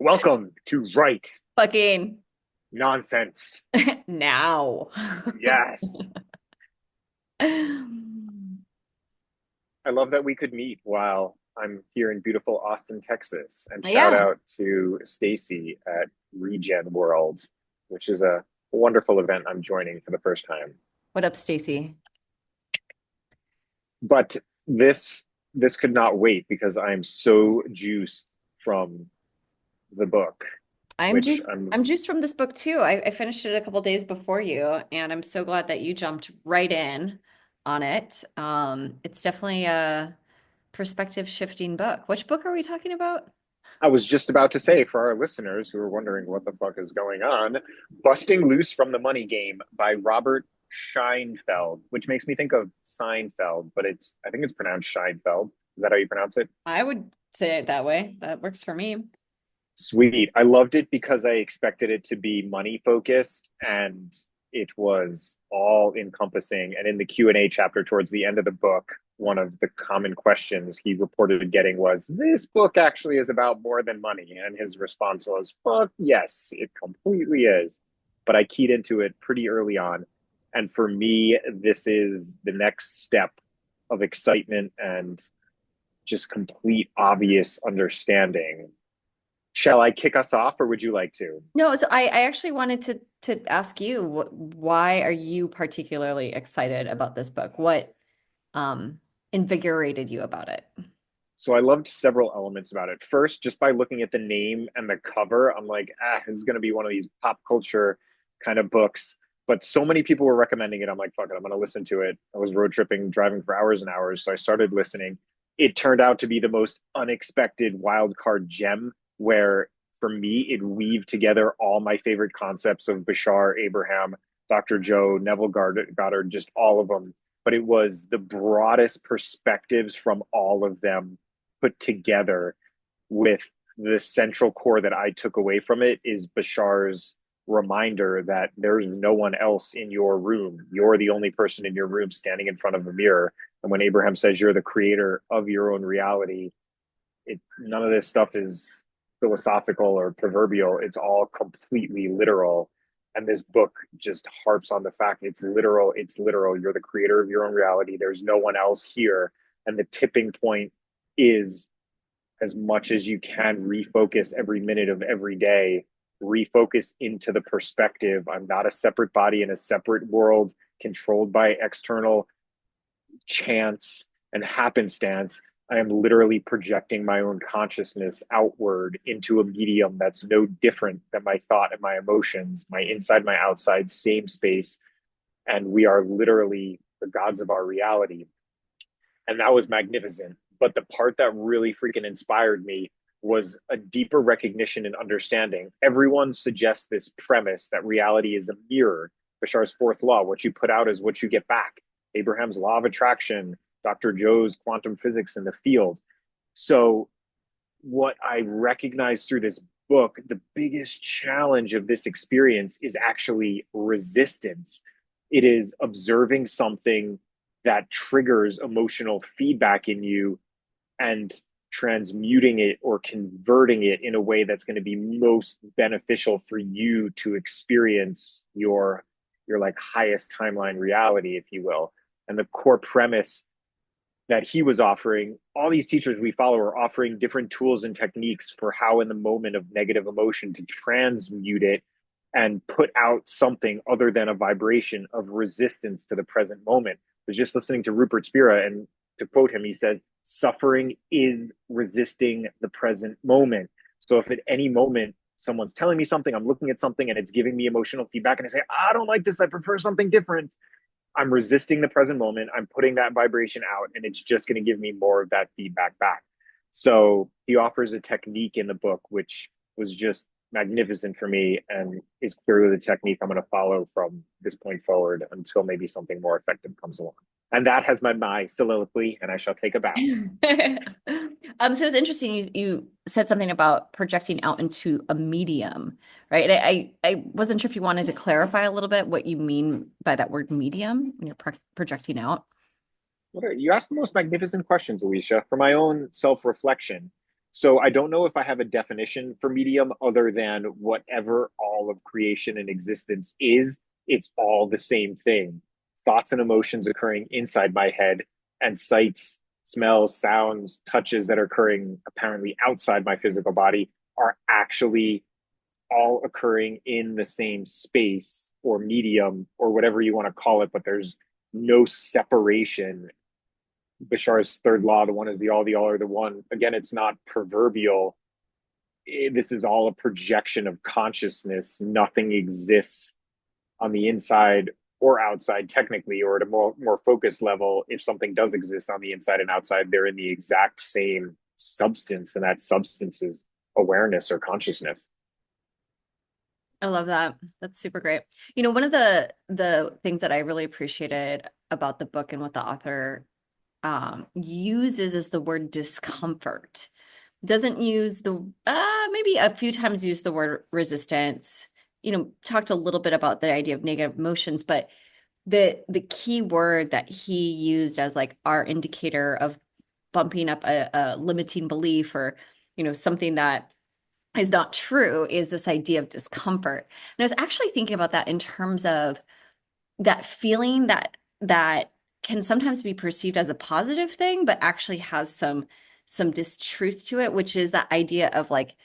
Welcome to Right Fucking Nonsense. now. Yes. I love that we could meet while I'm here in beautiful Austin, Texas. And shout Yeah. out to Stacy at Regen World, which is a wonderful event I'm joining for the first time. What up, Stacy? But this this could not wait because I'm so juiced from the book, I'm which juiced. I'm I'm juiced from this book too. I finished it a couple days before you, and I'm so glad that you jumped right in on it. It's definitely a perspective shifting book. Which book are we talking about? I was just about to say for our listeners who are wondering what the fuck is going on, Busting Loose from the Money Game by Robert Scheinfeld, which makes me think of Seinfeld, but I think it's pronounced Scheinfeld. Is that how you pronounce it? I would say it that way. That works for me. Sweet. I loved it because I expected it to be money focused and it was all encompassing. And in the Q&A chapter towards the end of the book, one of the common questions he reported getting was, this book actually is about more than money. And his response was, fuck yes, it completely is. But I keyed into it pretty early on. And for me, this is the next step of excitement and just complete obvious understanding. Shall I kick us off or would you like to? No, so I actually wanted to ask you, why are you particularly excited about this book? What invigorated you about it? So I loved several elements about it. First, just by looking at the name and the cover, I'm like, this is going to be one of these pop culture kind of books. But so many people were recommending it. I'm like, fuck it, I'm going to listen to it. I was road tripping, driving for hours and hours. So I started listening. It turned out to be the most unexpected wild card gem where for me, it weaved together all my favorite concepts of Bashar, Abraham, Dr. Joe, Neville Goddard, just all of them. But it was the broadest perspectives from all of them put together with the central core that I took away from it is Bashar's reminder that there's no one else in your room. You're the only person in your room standing in front of a mirror. And when Abraham says you're the creator of your own reality, none of this stuff is philosophical or proverbial. It's all completely literal. And this book just harps on the fact it's literal. It's literal. You're the creator of your own reality. There's no one else here. And the tipping point is as much as you can refocus every minute of every day, refocus into the perspective. I'm not a separate body in a separate world controlled by external chance and happenstance. I am literally projecting my own consciousness outward into a medium that's no different than my thought and my emotions, my inside, my outside, same space. And we are literally the gods of our reality. And that was magnificent. But the part that really freaking inspired me was a deeper recognition and understanding. Everyone suggests this premise that reality is a mirror. Bashar's fourth law, what you put out is what you get back. Abraham's law of attraction, Dr. Joe's quantum physics in the field. So, what I recognized through this book, the biggest challenge of this experience is actually resistance. It is observing something that triggers emotional feedback in you and transmuting it or converting it in a way that's going to be most beneficial for you to experience your like highest timeline reality, if you will. And the core premise that he was offering, all these teachers we follow are offering different tools and techniques for how in the moment of negative emotion to transmute it and put out something other than a vibration of resistance to the present moment. I was just listening to Rupert Spira, and to quote him, he said, suffering is resisting the present moment. So if at any moment someone's telling me something, I'm looking at something and it's giving me emotional feedback, and I say, I don't like this, I prefer something different, I'm resisting the present moment. I'm putting that vibration out, and it's just going to give me more of that feedback back. So he offers a technique in the book, which was just magnificent for me and is clearly the technique I'm going to follow from this point forward until maybe something more effective comes along. And that has my soliloquy, and I shall take a bow. So it's interesting you said something about projecting out into a medium, right? I wasn't sure if you wanted to clarify a little bit what you mean by that word medium when you're projecting out. You asked the most magnificent questions, Alicia. For my own self reflection, So I don't know if I have a definition for medium other than whatever all of creation and existence is, it's all the same thing. Thoughts and emotions occurring inside my head, and sights, smells, sounds, touches that are occurring apparently outside my physical body are actually all occurring in the same space or medium or whatever you want to call it, but there's no separation. Bashar's third law, the one is the all are the one. Again, it's not proverbial. This is all a projection of consciousness. Nothing exists on the inside or outside, technically, or at a more focused level. If something does exist on the inside and outside, they're in the exact same substance, and that substance is awareness or consciousness. I love that. That's super great. One of the things that I really appreciated about the book and what the author uses is the word discomfort. Doesn't use the maybe a few times use the word resistance. Talked a little bit about the idea of negative emotions, but the key word that he used as like our indicator of bumping up a limiting belief or something that is not true is this idea of discomfort. And I was actually thinking about that in terms of that feeling that can sometimes be perceived as a positive thing, but actually has some distruth to it, which is that idea of like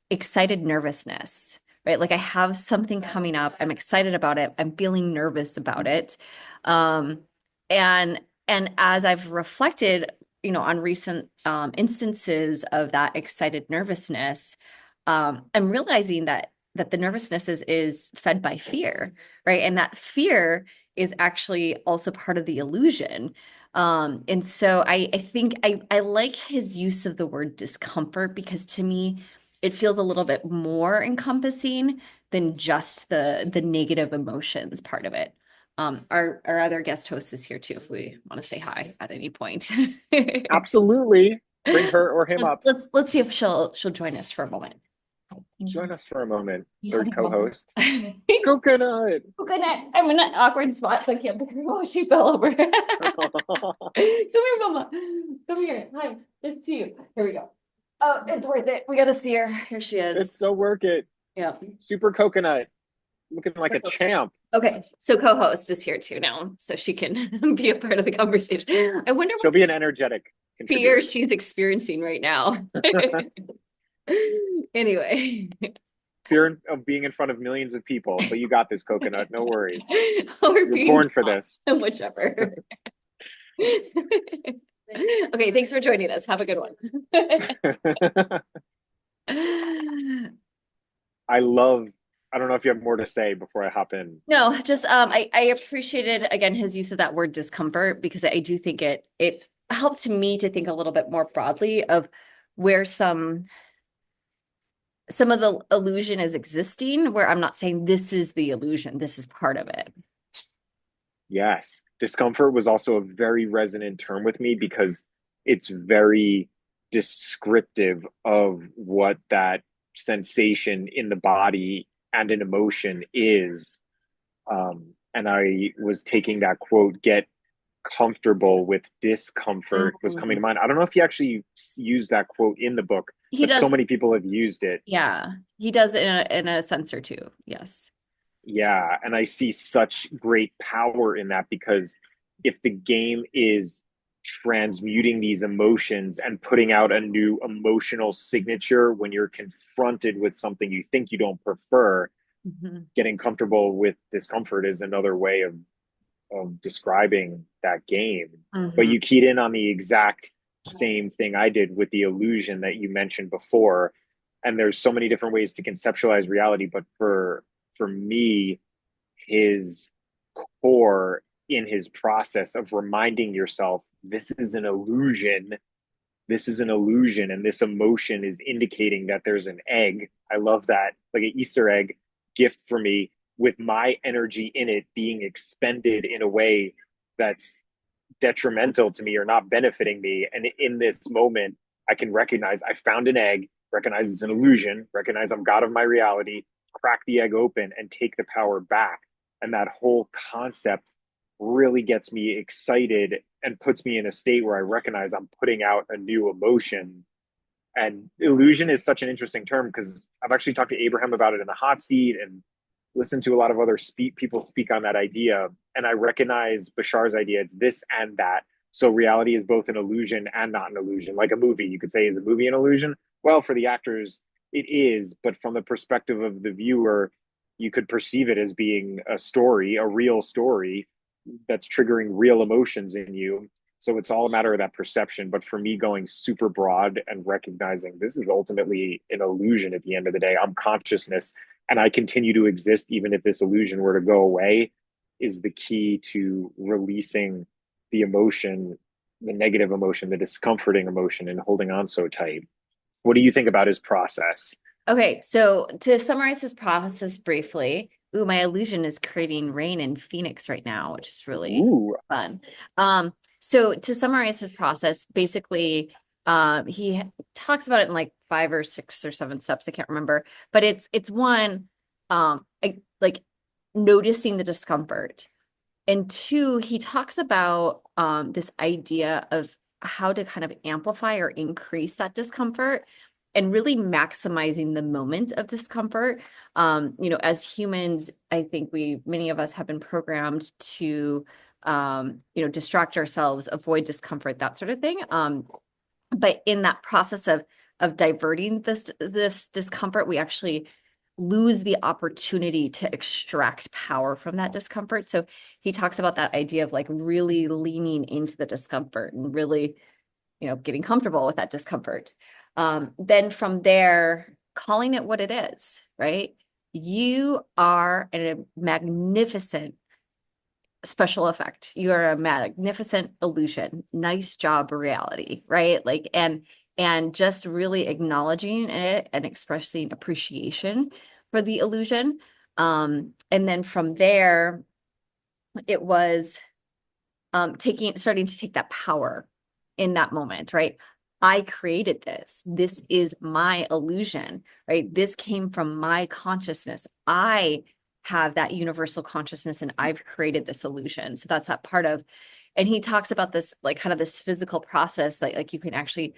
excited nervousness, right? Like I have something coming up, I'm excited about it, I'm feeling nervous about it. Um, and as I've reflected, on recent instances of that excited nervousness, I'm realizing that the nervousness is fed by fear, right? And that fear is actually also part of the illusion. And so I think I like his use of the word discomfort because to me, it feels a little bit more encompassing than just the negative emotions part of it. Our other guest host is here too, if we want to say hi at any point. Absolutely. Bring her or him up. Let's see if she'll join us for a moment. Join us for a moment. You have Third a moment. co-host. Coconut. Good night. I'm in an awkward spot, so I can't pick her. Oh, she fell over. Come here, Mama. Come here. Hi. Nice to see you. Here we go. Oh, it's worth it. We got to see her. Here she is. It's so worth it. Yeah. Super coconut. Looking like a champ. Okay, so co-host is here too now, so she can be a part of the conversation. I wonder She'll what be an energetic fear contributor. she's experiencing right now. Anyway. Fear of being in front of millions of people, but you got this, coconut. No worries. Or You're being born for this. whichever. Okay, thanks for joining us. Have a good one. I don't know if you have more to say before I hop in. No, just I appreciated again his use of that word discomfort because I do think it helped me to think a little bit more broadly of where some of the illusion is existing, where I'm not saying this is the illusion, this is part of it. Yes. Discomfort was also a very resonant term with me because it's very descriptive of what that sensation in the body and an emotion is. And I was taking that quote, get comfortable with discomfort, was coming to mind. I don't know if he actually used that quote in the book, He but does, so many people have used it. yeah, he does in a sense or two. Yes. Yeah, and I see such great power in that because if the game is transmuting these emotions and putting out a new emotional signature when you're confronted with something you think you don't prefer, getting comfortable with discomfort is another way of describing that game. But you keyed in on the exact same thing I did with the illusion that you mentioned before. And there's so many different ways to conceptualize reality, but for me, his core in his process of reminding yourself this is an illusion, this is an illusion, and this emotion is indicating that there's an egg. I love that, like an Easter egg gift for me, with my energy in it being expended in a way that's detrimental to me or not benefiting me. And in this moment, I can recognize I found an egg, recognize it's an illusion, recognize I'm God of my reality, crack the egg open and take the power back. And that whole concept really gets me excited and puts me in a state where I recognize I'm putting out a new emotion And illusion is such an interesting term because I've actually talked to Abraham about it in the hot seat and listened to a lot of other people speak on that idea. And I recognize Bashar's idea. It's this and that. So reality is both an illusion and not an illusion. Like a movie, you could say, is a movie an illusion? Well, for the actors, it is. But from the perspective of the viewer, you could perceive it as being a story, a real story that's triggering real emotions in you. So it's all a matter of that perception. But for me, going super broad and recognizing this is ultimately an illusion at the end of the day, I'm consciousness and I continue to exist even if this illusion were to go away is the key to releasing the emotion, the negative emotion, the discomforting emotion, and holding on so tight. What do you think about his process? Okay, so to summarize his process briefly, ooh, my illusion is creating rain in Phoenix right now, which is really Ooh, fun. So to summarize his process, basically, he talks about it in like 5 or 6 or 7 steps. I can't remember, but it's one, like noticing the discomfort, and two, he talks about this idea of how to kind of amplify or increase that discomfort and really maximizing the moment of discomfort. As humans, I think many of us have been programmed to, distract ourselves, avoid discomfort, that sort of thing. But in that process of diverting this discomfort, we actually lose the opportunity to extract power from that discomfort. So he talks about that idea of like really leaning into the discomfort and really, getting comfortable with that discomfort. Then from there, calling it what it is, right? You are a magnificent special effect. You are a magnificent illusion. Nice job, reality, right? Like, and just really acknowledging it and expressing appreciation for the illusion. And then from there, it was starting to take that power in that moment, right? I created this. This is my illusion, right? This came from my consciousness. I have that universal consciousness and I've created this illusion. So that's that part of, and he talks about this, like kind of this physical process, like you can actually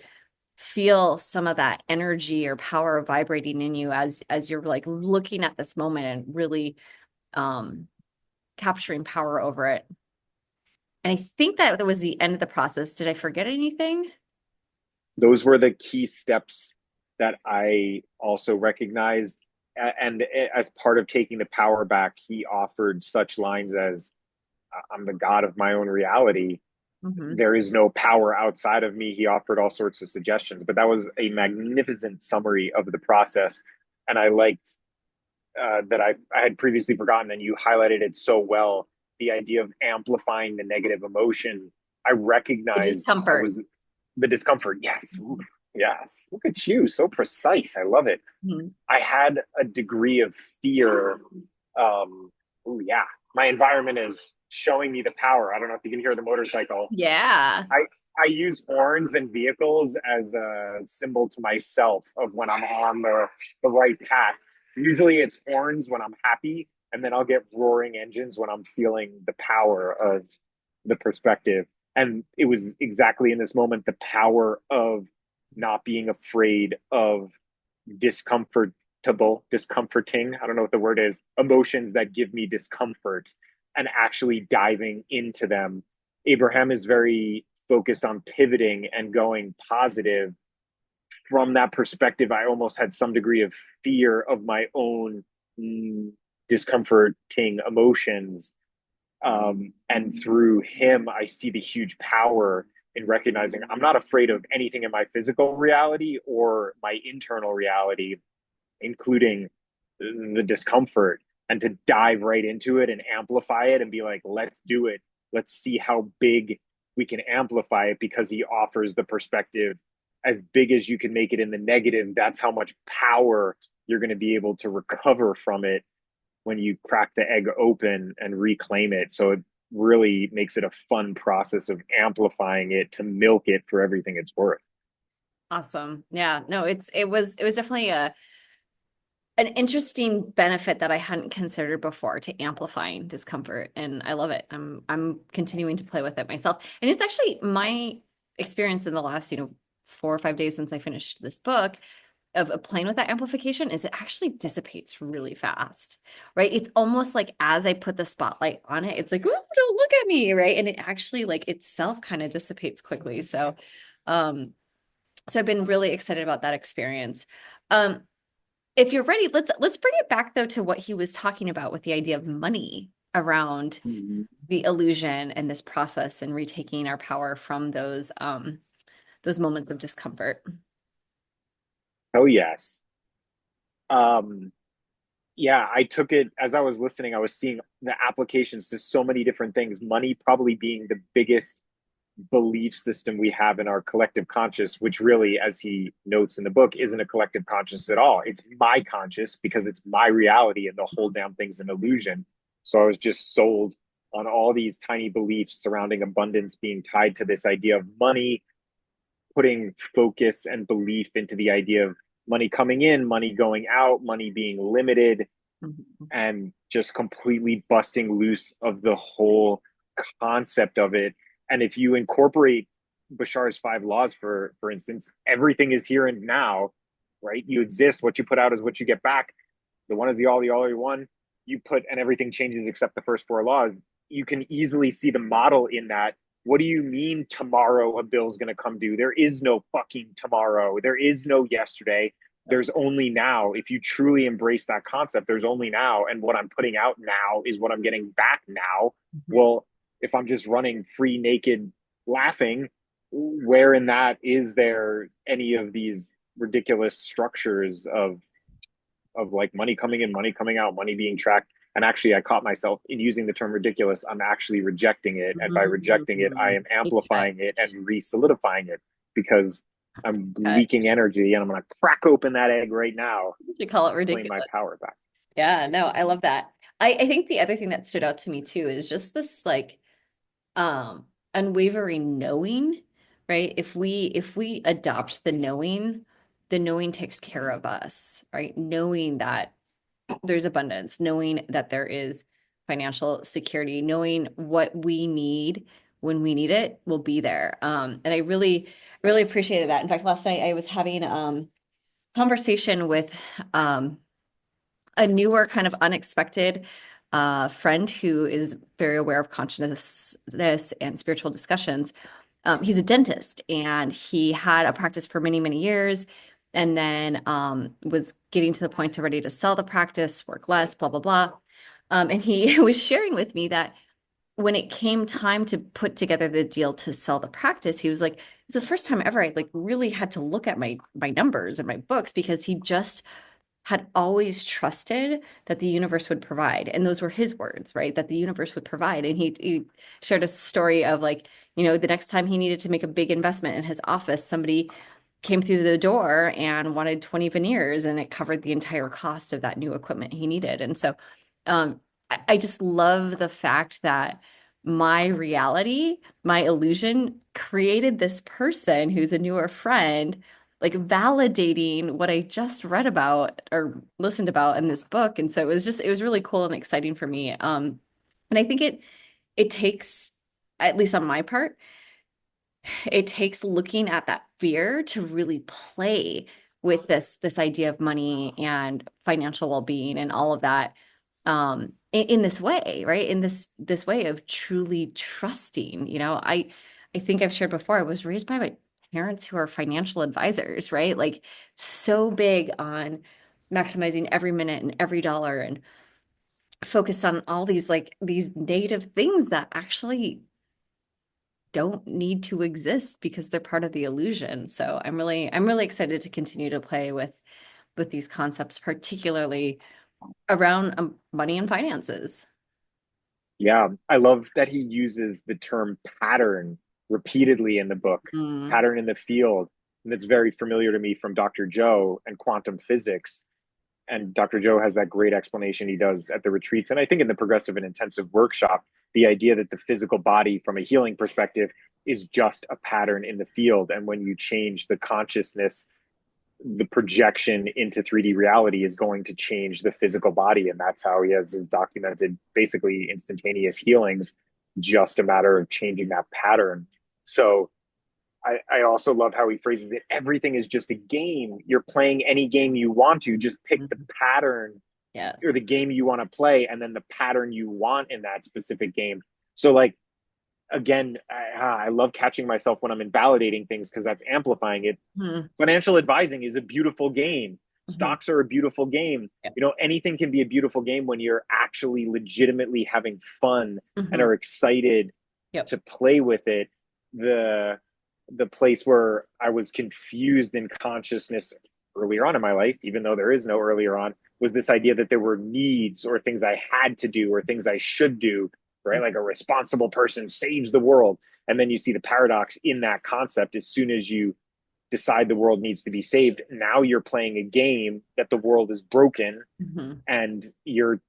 feel some of that energy or power vibrating in you as you're like looking at this moment and really um capturing power over it. And I think that was the end of the process. Did I forget anything? those were the key steps that I also recognized. And as part of taking the power back, he offered such lines as, I'm the God of my own reality. Mm-hmm. There is no power outside of me. He offered all sorts of suggestions, but that was a magnificent summary of the process. And I liked that I had previously forgotten, and you highlighted it so well. The idea of amplifying the negative emotion. I The recognized I discomfort. was the discomfort. Yes. Ooh, yes. Look at you. So precise. I love it. Mhm. I had a degree of fear. Oh, yeah. My environment is showing me the power. I don't know if you can hear the motorcycle. Yeah. I I use horns and vehicles as a symbol to myself of when I'm on the right path. Usually it's horns when I'm happy, and then I'll get roaring engines when I'm feeling the power of the perspective. And it was exactly in this moment the power of not being afraid of discomforting, I don't know what the word is, emotions that give me discomfort and actually diving into them. Abraham is very focused on pivoting and going positive. From that perspective, I almost had some degree of fear of my own discomforting emotions. And through him, I see the huge power in recognizing I'm not afraid of anything in my physical reality or my internal reality, including the discomfort, and to dive right into it and amplify it and be like, let's do it. Let's see how big we can amplify it, because he offers the perspective as big as you can make it in the negative. That's how much power you're going to be able to recover from it when you crack the egg open and reclaim it. So it really makes it a fun process of amplifying it to milk it for everything it's worth. Awesome. Yeah. No, it was definitely an interesting benefit that I hadn't considered before to amplifying discomfort. And I love it. I'm continuing to play with it myself. And it's actually my experience in the last, 4 or 5 days since I finished this book of playing with that amplification is it actually dissipates really fast, right? It's almost like as I put the spotlight on it, it's like, oh, don't look at me, right? And it actually like itself kind of dissipates quickly. Um, so I've been really excited about that experience. Um, if you're ready, let's bring it back though to what he was talking about with the idea of money around Mhm. the illusion and this process and retaking our power from those moments of discomfort. Oh yes. Um, yeah, I took it as I was listening, I was seeing the applications to so many different things, money probably being the biggest belief system we have in our collective conscious, which really, as he notes in the book, isn't a collective conscious at all. It's my conscious because it's my reality and the whole damn thing's an illusion. So I was just sold on all these tiny beliefs surrounding abundance being tied to this idea of money, putting focus and belief into the idea of money coming in, money going out, money being limited, Mhm. and just completely busting loose of the whole concept of it. And if you incorporate Bashar's 5 laws, for instance, everything is here and now, right? You exist. What you put out is what you get back. The one is the all one. You put and everything changes except the first 4 laws. You can easily see the model in that. What do you mean tomorrow a bill's going to come due? There is no fucking tomorrow. There is no yesterday. There's only now. If you truly embrace that concept, there's only now. And what I'm putting out now is what I'm getting back now. Well, if I'm just running free, naked, laughing, where in that is there any of these ridiculous structures of like money coming in, money coming out, money being tracked? And actually, I caught myself in using the term ridiculous. I'm actually rejecting it. And by rejecting it, I Mhm. am amplifying it and re solidifying it because I'm leaking energy and I'm going to crack open that egg right now To call it and claim my ridiculous. power back. Yeah, no, I love that. I think the other thing that stood out to me too is just this like um unwavering knowing, right? If we adopt the knowing takes care of us, right? Knowing that there's abundance, knowing that there is financial security, knowing what we need when we need it will be there. And I really appreciated that. In fact, last night I was having conversation with um a newer kind of unexpected friend who is very aware of consciousness and spiritual discussions. He's a dentist and he had a practice for many, many years and then was getting to the point to ready to sell the practice, work less, blah, blah, blah. And he was sharing with me that when it came time to put together the deal to sell the practice, he was like, it's the first time ever I like really had to look at my numbers and my books because he just had always trusted that the universe would provide. And those were his words, right? That the universe would provide. And he shared a story of like, the next time he needed to make a big investment in his office, somebody came through the door and wanted 20 veneers and it covered the entire cost of that new equipment he needed. And so I just love the fact that my reality, my illusion created this person who's a newer friend like validating what I just read about or listened about in this book. And so it was really cool and exciting for me. And I think it takes, at least on my part, it takes looking at that fear to really play with this idea of money and financial well-being and all of that in this way, right? In this way of truly trusting. I think I've shared before, I was raised by my parents who are financial advisors, right? Like so big on maximizing every minute and every dollar and focused on all these negative things that actually don't need to exist because they're part of the illusion. So I'm really excited to continue to play with these concepts, particularly around money and finances. Yeah, I love that he uses the term pattern repeatedly in the book, Mm, pattern in the field. And it's very familiar to me from Dr. Joe and quantum physics. And Dr. Joe has that great explanation he does at the retreats. And I think in the progressive and intensive workshop, the idea that the physical body, from a healing perspective, is just a pattern in the field. And when you change the consciousness, the projection into 3D reality is going to change the physical body. And that's how he has his documented basically instantaneous healings, just a matter of changing that pattern. So I also love how he phrases it. Everything is just a game. You're playing any game you want to. Just pick the Mhm. pattern or Yes. the game you want to play, and then the pattern you want in that specific game. So, like, again, I love catching myself when I'm invalidating things because that's amplifying it. Mhm. Financial advising is a beautiful game. Mhm. Stocks are a beautiful game. Yep. You know, anything can be a beautiful game when you're actually legitimately having fun and Mhm. are excited Yep. to play with it. The the place where I was confused in consciousness earlier on in my life, even though there is no earlier on, was this idea that there were needs or things I had to do or things I should do, right? Like a responsible person saves the world. And then you see the paradox in that concept as soon as you decide the world needs to be saved. Now you're playing a game that the world is broken Mhm. and you're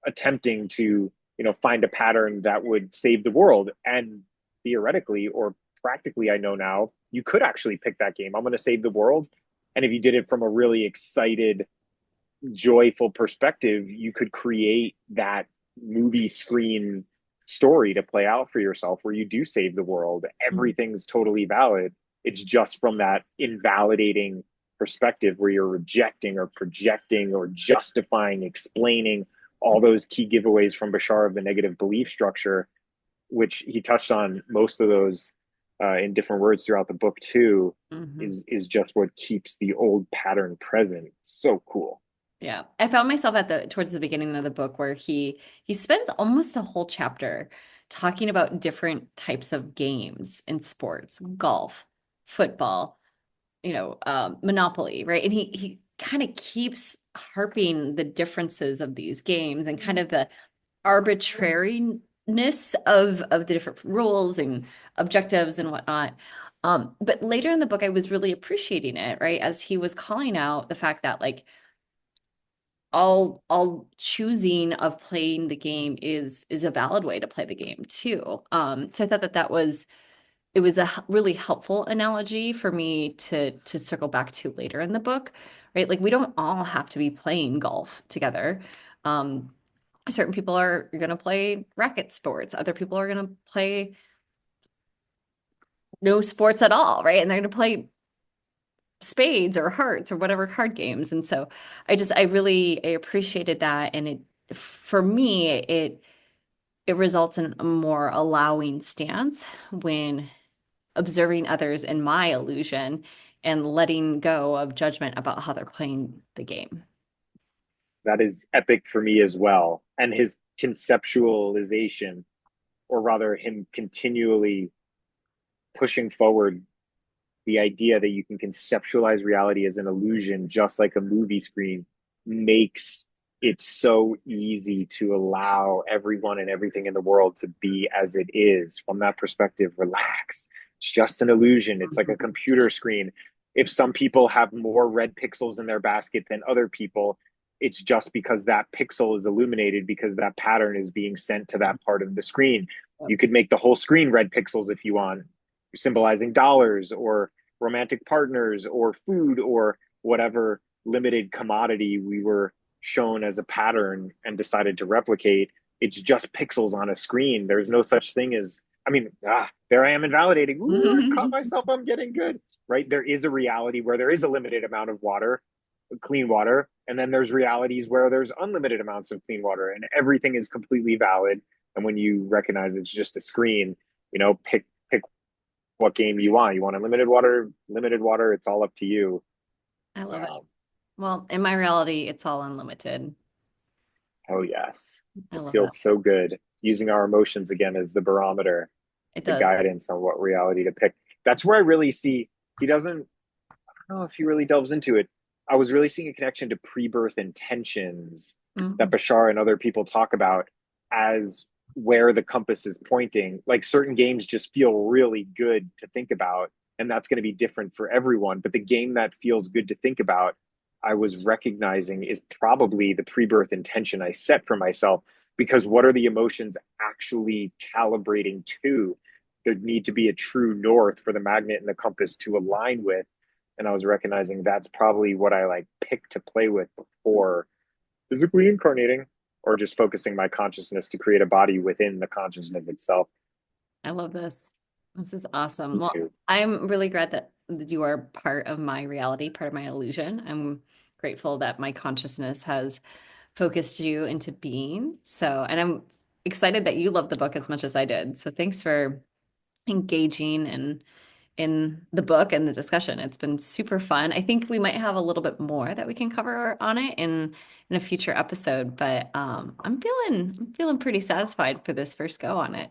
attempting to, find a pattern that would save the world. And theoretically or practically, I know now, you could actually pick that game. I'm going to save the world. And if you did it from a really excited, joyful perspective, you could create that movie screen story to play out for yourself where you do save the world. Mhm. Everything's totally valid. It's just from that invalidating perspective where you're rejecting or projecting or justifying, explaining all those key giveaways from Bashar of the negative belief structure, which he touched on most of those in different words throughout the book too, Mhm. is just what keeps the old pattern present. It's so cool. Yeah. I found myself at the towards the beginning of the book where he spends almost a whole chapter talking about different types of games in sports, golf, football, Monopoly, right? And he kind of keeps harping the differences of these games and kind of the arbitrariness of the different rules and objectives and whatnot. But later in the book, I was really appreciating it, right? As he was calling out the fact that like all choosing of playing the game is a valid way to play the game too. So I thought that it was a really helpful analogy for me to circle back to later in the book, right? Like we don't all have to be playing golf together. Um, certain people are going to play racket sports. Other people are going to play no sports at all, right? And they're going to play spades or hearts or whatever card games. And so I appreciated that. And for me, it results in a more allowing stance when observing others in my illusion and letting go of judgment about how they're playing the game. That is epic for me as well. And his conceptualization, or rather, him continually pushing forward the idea that you can conceptualize reality as an illusion, just like a movie screen, makes it so easy to allow everyone and everything in the world to be as it is. From that perspective, relax. It's just an illusion. It's like a computer screen. If some people have more red pixels in their basket than other people, it's just because that pixel is illuminated because that pattern is being sent to that part of the screen. You could make the whole screen red pixels if you want, symbolizing dollars or romantic partners or food or whatever limited commodity we were shown as a pattern and decided to replicate. It's just pixels on a screen. There's no such thing as, there I am invalidating. Ooh, I caught myself. I'm getting good. Right. There is a reality where there is a limited amount of water, clean water. And then there's realities where there's unlimited amounts of clean water and everything is completely valid. And when you recognize it's just a screen, pick what game you want. You want unlimited water, limited water. It's all up to you. I love it. Um, Well, in my reality, it's all unlimited. oh yes, I it love that. feels so good using our emotions again as the barometer, It the does. guidance on what reality to pick. That's where I really see he doesn't. I don't know if he really delves into it. I was really seeing a connection to pre-birth intentions that Mhm. Bashar and other people talk about as where the compass is pointing. Like certain games just feel really good to think about, and that's going to be different for everyone. But the game that feels good to think about, I was recognizing is probably the pre-birth intention I set for myself. Because what are the emotions actually calibrating to? There need to be a true north for the magnet and the compass to align with, and I was recognizing that's probably what I like pick to play with before physically incarnating or just focusing my consciousness to create a body within the consciousness itself. I love this. This is awesome. Me Well, too. I'm really glad that you are part of my reality, part of my illusion. I'm grateful that my consciousness has focused you into being. So, and I'm excited that you love the book as much as I did. So thanks for engaging in the book and the discussion. It's been super fun. I think we might have a little bit more that we can cover on it in a future episode, but I'm feeling pretty satisfied for this first go on it.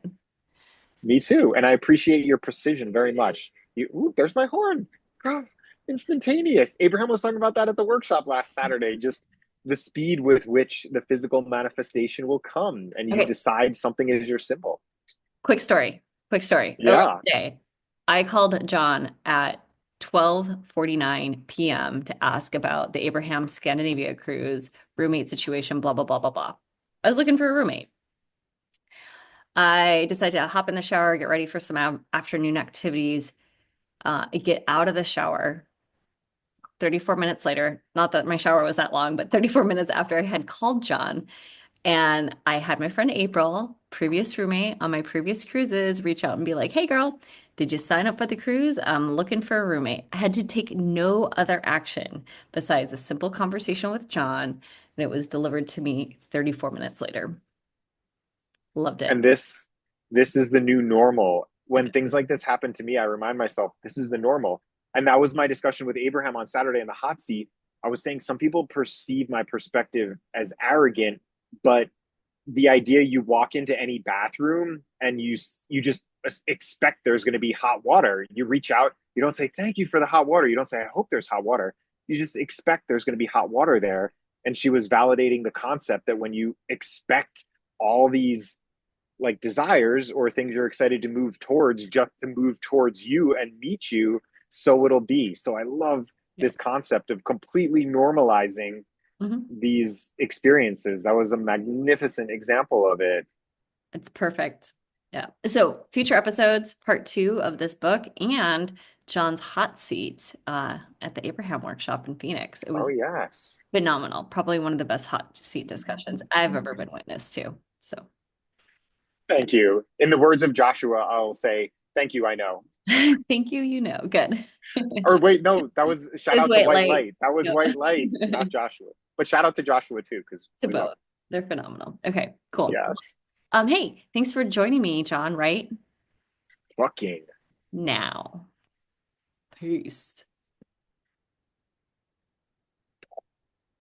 Me too. And I appreciate your precision very much. There's my horn. God, instantaneous. Abraham was talking about that at the workshop last Saturday. Just the speed with which the physical manifestation will come, and you Okay, decide something is your symbol. quick story. Quick story. Earlier Yeah. today, I called John at 12:49 p.m. to ask about the Abraham Scandinavia cruise roommate situation, blah, blah, blah, blah, blah. I was looking for a roommate. I decided to hop in the shower, get ready for some afternoon activities. I get out of the shower 34 minutes later. Not that my shower was that long, but 34 minutes after I had called John. And I had my friend April, previous roommate on my previous cruises, reach out and be like, hey, girl, did you sign up for the cruise? I'm looking for a roommate. I had to take no other action besides a simple conversation with John. And it was delivered to me 34 minutes later. Loved it. And this is the new normal. When things like this happen to me, I remind myself this is the normal. And that was my discussion with Abraham on Saturday in the hot seat. I was saying some people perceive my perspective as arrogant, but the idea you walk into any bathroom and you just expect there's going to be hot water. You reach out, you don't say thank you for the hot water. You don't say I hope there's hot water. You just expect there's going to be hot water there. And she was validating the concept that when you expect all these like desires or things you're excited to move towards just to move towards you and meet you, so it'll be. So I love Yeah. this concept of completely normalizing Mhm. these experiences. That was a magnificent example of it. It's perfect. Yeah. So future episodes, part two of this book and John's hot seat at the Abraham workshop in Phoenix. It Oh was yes. phenomenal. Probably one of the best hot seat discussions I've ever been witness to. So Thank you. In the words of Joshua, I'll say thank you, I know. thank you, you know. Good. Or wait, no, that was shout It's out to white White light. Light. That was Yep. White Lights, not Joshua. But shout out to Joshua too, because To we love both. They're phenomenal. Okay, cool. yes. Hey, thanks for joining me, John, right Fucking now. Peace.